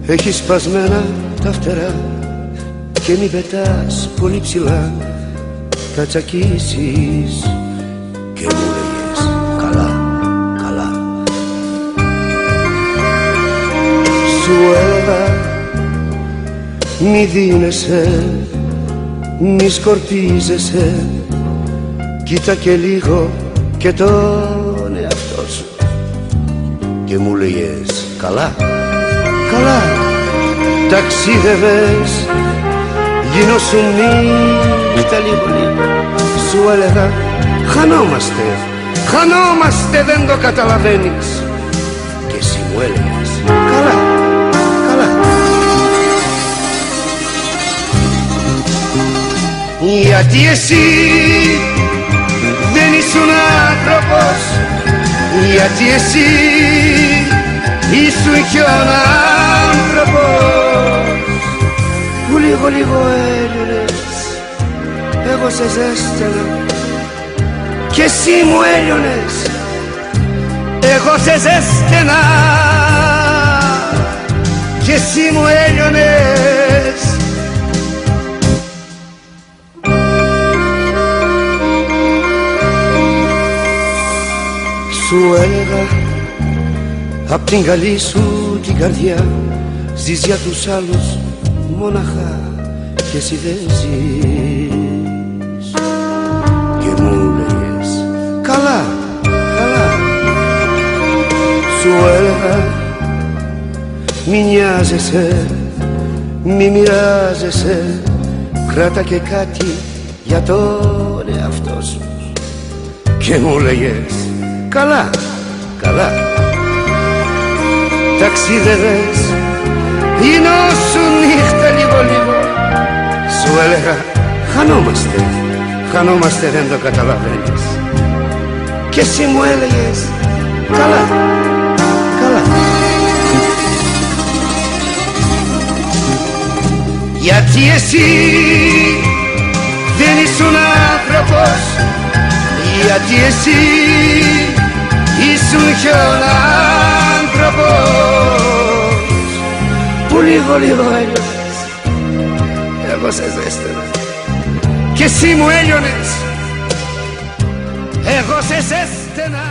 Έχεις σπασμένα τα φτερά και μη πετάς πολύ ψηλά, θα τσακίσεις. Και μου λέγες καλά, καλά. Σου έλεγα μη δίνεσαι, μη σκορπίζεσαι, κοίτα και λίγο και τον εαυτό σου. Και μου λέγες καλά, καλά. Ταξίδευες, γινόσουν νύχτα λίγο λίγο. Σου έλεγα χανόμαστε, χανόμαστε, δεν το καταλαβαίνεις. Και εσύ μου έλεγες καλά, καλά. Γιατί εσύ δεν ήσουν άνθρωπος, γιατί εσύ ήσουν κι ο άνθρωπος που λίγο λίγο έλειωνες, εγώ σε ζέστανα κι εσύ μου έλειωνες, εγώ σε ζέστανα κι εσύ μου έλειωνες. Σου έλεγα απ' την καλή σου την καρδιά ζεις για τους άλλους μόναχα και εσύ δεν ζεις. Και μου λέγες καλά, καλά. Σου έλεγα μη νοιάζεσαι, μη μοιράζεσαι, κράτα και κάτι για τον εαυτό σου. Και μου λέγες καλά, καλά. Ταξίδευες, γινόσουν νύχτα λίγο λίγο. Σου έλεγα χανόμαστε, χανόμαστε, δεν το καταλαβαίνεις. Και εσύ μου έλεγες καλά, καλά. Γιατί εσύ δεν ήσουν άνθρωπος, γιατί εσύ ήσουν κι ο άνθρωπος που λίγο λίγο έλειωνες, εγώ σε ζέστανα κι εσύ μου έλειωνες, εγώ σε ζέστανα.